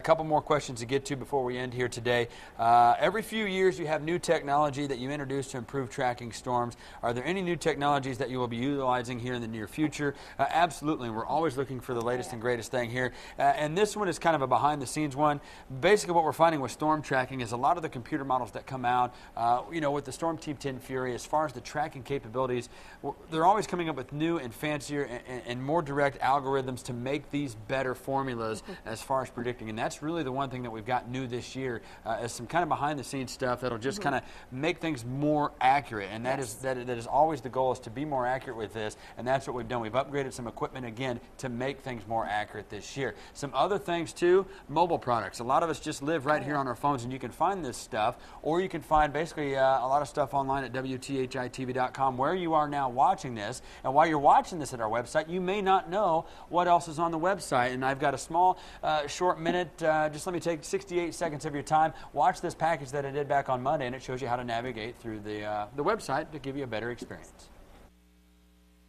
Couple more questions to get to before we end here today. Every few years you have new technology that you introduce to improve tracking storms. Are there any new technologies that you will be utilizing here in the near future? Absolutely. We're always looking for the latest and greatest thing here. And this one is kind of a behind the scenes one. Basically what we're finding with storm tracking is a lot of the computer models that come out, with the Storm Team 10 Fury, as far as the tracking capabilities, they're always coming up with new and fancier and more direct algorithms to make these better formulas as far as predicting. And that's really the one thing that we've got new this year, is some kind of behind the scenes stuff that'll just kind of make things more accurate. And that is always the goal, is to be more accurate with this. And that's what we've done. We've upgraded some equipment again to make things more accurate this year. Some other things too, mobile products. A lot of us just live right here on our phones, and you can find this stuff, or you can find basically a lot of stuff online at WTHI-TV.com where you are now watching this. And while you're watching this at our website, you may not know what else is on the website. And I've got a small short minute, just let me take 68 seconds of your time. Watch this package that I did back on Monday, and it shows you how to navigate through the website to give you a better experience.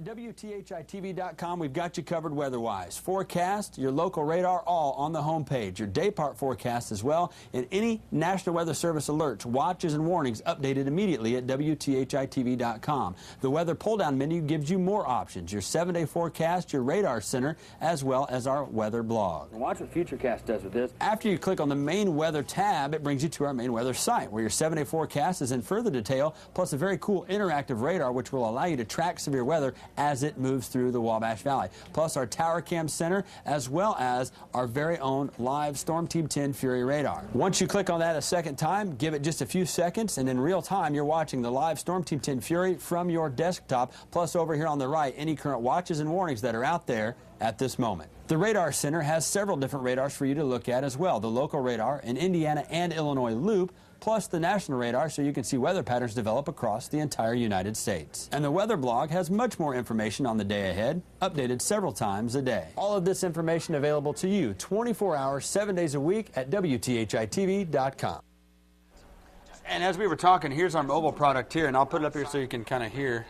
WTHI-TV.com, we've got you covered weather-wise. Forecast, your local radar, all on the home page. Your day part forecast as well, and any National Weather Service alerts, watches, and warnings updated immediately at WTHI-TV.com. The weather pull-down menu gives you more options. Your 7-day forecast, your radar center, as well as our weather blog. And watch what Futurecast does with this. After you click on the main weather tab, it brings you to our main weather site, where your 7-day forecast is in further detail, plus a very cool interactive radar, which will allow you to track severe weather as it moves through the Wabash Valley. Plus our Tower Cam Center, as well as our very own live Storm Team 10 Fury radar. Once you click on that a second time, give it just a few seconds, and in real time you're watching the live Storm Team 10 Fury from your desktop. Plus over here on the right, any current watches and warnings that are out there at this moment. The Radar Center has several different radars for you to look at as well. The local radar, an Indiana and Illinois loop, plus the national radar, so you can see weather patterns develop across the entire United States. And the weather blog has much more information on the day ahead, updated several times a day. All of this information available to you 24 hours, 7 days a week at WTHI-TV.com. And as we were talking, here's our mobile product here, and I'll put it up here so you can kind of hear.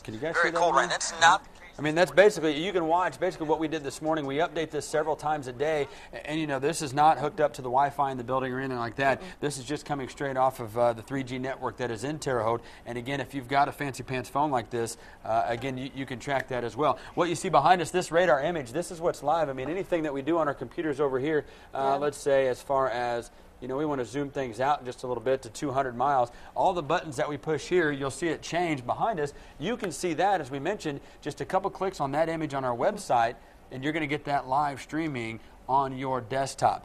Can you guys see that? Very cool, right? That's not... I mean, that's basically, you can watch basically what we did this morning. We update this several times a day, and this is not hooked up to the Wi-Fi in the building or anything like that. This is just coming straight off of the 3G network that is in Terre Haute. And again, if you've got a fancy pants phone like this, again, you can track that as well. What you see behind us, this radar image, this is what's live. I mean, anything that we do on our computers over here, let's say as far as, we want to zoom things out just a little bit to 200 miles. All the buttons that we push here, you'll see it change behind us. You can see that, as we mentioned, just a couple clicks on that image on our website, and you're going to get that live streaming on your desktop.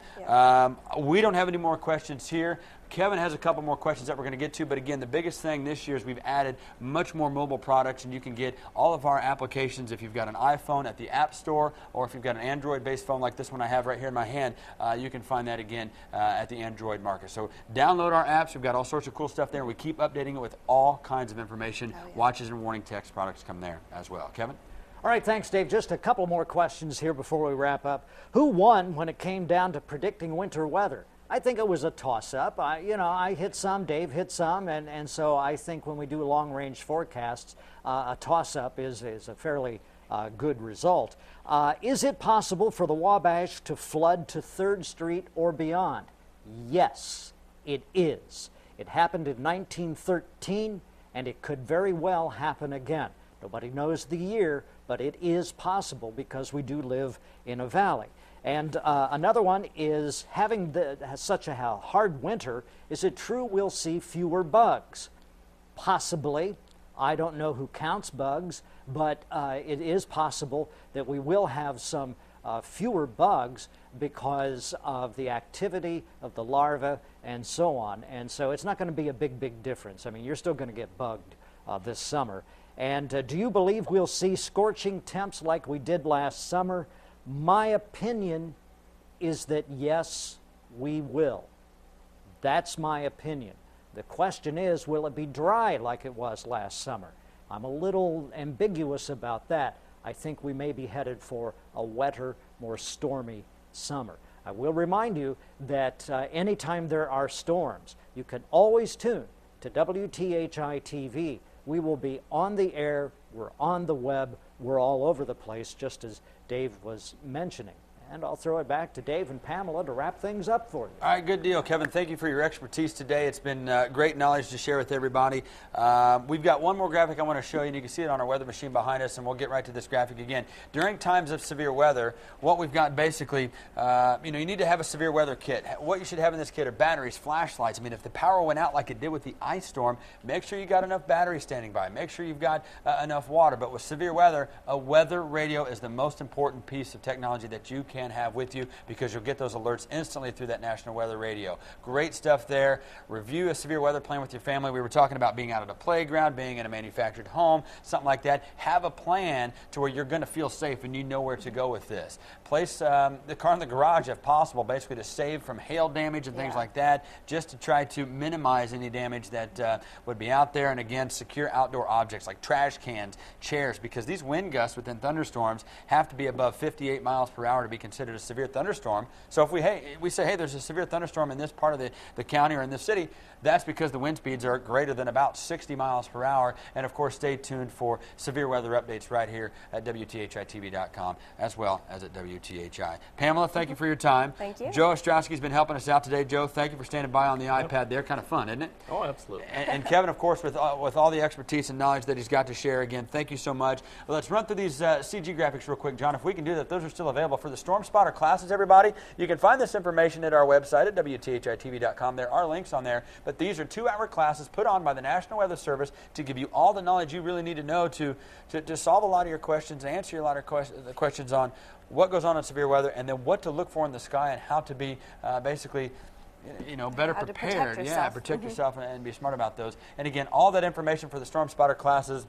We don't have any more questions here. Kevin has a couple more questions that we're going to get to, but again, the biggest thing this year is we've added much more mobile products, and you can get all of our applications if you've got an iPhone at the App Store, or if you've got an Android-based phone like this one I have right here in my hand, you can find that again at the Android market. So download our apps. We've got all sorts of cool stuff there. We keep updating it with all kinds of information. Watches and warning text products come there as well. Kevin? All right, thanks, Dave. Just a couple more questions here before we wrap up. Who won when it came down to predicting winter weather? I think it was a toss-up. I hit some, Dave hit some, and so I think when we do long-range forecasts, a toss-up is a fairly good result. Is it possible for the Wabash to flood to 3rd Street or beyond? Yes, it is. It happened in 1913, and it could very well happen again. Nobody knows the year, but it is possible because we do live in a valley. And another one is, having such a hard winter, is it true we'll see fewer bugs? Possibly. I don't know who counts bugs, but it is possible that we will have some fewer bugs because of the activity of the larvae and so on. And so it's not going to be a big difference. I mean, you're still going to get bugged this summer. And do you believe we'll see scorching temps like we did last summer? My opinion is that yes, we will. That's my opinion. The question is, will it be dry like it was last summer? I'm a little ambiguous about that. I think we may be headed for a wetter, more stormy summer. I will remind you that anytime there are storms, you can always tune to WTHI-TV. We will be on the air, we're on the web, we're all over the place, just as Dave was mentioning. and I'll throw it back to Dave and Pamela to wrap things up for you. All right, good deal, Kevin. Thank you for your expertise today. It's been great knowledge to share with everybody. We've got one more graphic I want to show you, and you can see it on our weather machine behind us, and we'll get right to this graphic again. During times of severe weather, what we've got basically, you need to have a severe weather kit. What you should have in this kit are batteries, flashlights. I mean, if the power went out like it did with the ice storm, make sure you got enough batteries standing by. Make sure you've got enough water. But with severe weather, a weather radio is the most important piece of technology that you can have with you, because you'll get those alerts instantly through that National Weather Radio. Great stuff there. Review a severe weather plan with your family. We were talking about being out at a playground, being in a manufactured home, something like that. Have a plan to where you're going to feel safe and you know where to go with this. Place the car in the garage if possible, basically to save from hail damage and things like that, just to try to minimize any damage that would be out there. And again, secure outdoor objects like trash cans, chairs, because these wind gusts within thunderstorms have to be above 58 miles per hour to be considered a severe thunderstorm. So if we say, hey, there's a severe thunderstorm in this part of the county or in this city, that's because the wind speeds are greater than about 60 miles per hour. And of course, stay tuned for severe weather updates right here at WTHI-TV.com as well as at WTHI. Pamela, thank you for your time. Thank you. Joe Ostrowski's been helping us out today. Joe, thank you for standing by on the iPad there. Kind of fun, isn't it? Oh, absolutely. And Kevin, of course, with all the expertise and knowledge that he's got to share, again, thank you so much. Well, let's run through these CG graphics real quick, John, if we can do that. Those are still available for the Storm Spotter classes, everybody. You can find this information at our website at WTHI-TV.com. There are links on there, but these are 2-hour classes put on by the National Weather Service to give you all the knowledge you really need to know to solve a lot of your questions, answer a lot of questions on what goes on in severe weather, and then what to look for in the sky and how to be basically better prepared. Protect yourself and be smart about those. And again, all that information for the Storm Spotter classes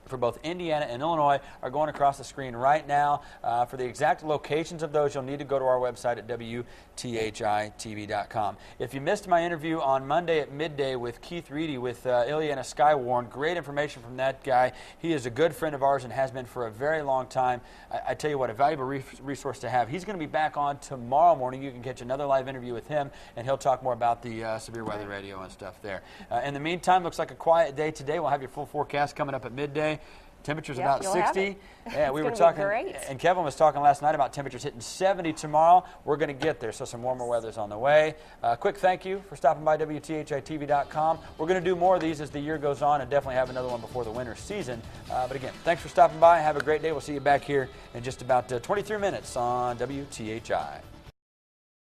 for both Indiana and Illinois are going across the screen right now. For the exact locations of those, you'll need to go to our website at WTHI-TV.com. If you missed my interview on Monday at midday with Keith Reedy with Ileana Skywarn, great information from that guy. He is a good friend of ours and has been for a very long time. I tell you what, a valuable resource to have. He's going to be back on tomorrow morning. You can catch another live interview with him, and he'll talk more about the severe weather radio and stuff there. In the meantime, looks like a quiet day today. We'll have your full forecast coming up at midday. Temperatures about 60. Yeah, we were talking, and Kevin was talking last night about temperatures hitting 70 tomorrow. We're going to get there, so some warmer weather's on the way. Quick thank you for stopping by WTHI-TV.com. We're going to do more of these as the year goes on and definitely have another one before the winter season. But again, thanks for stopping by. Have a great day. We'll see you back here in just about 23 minutes on WTHI.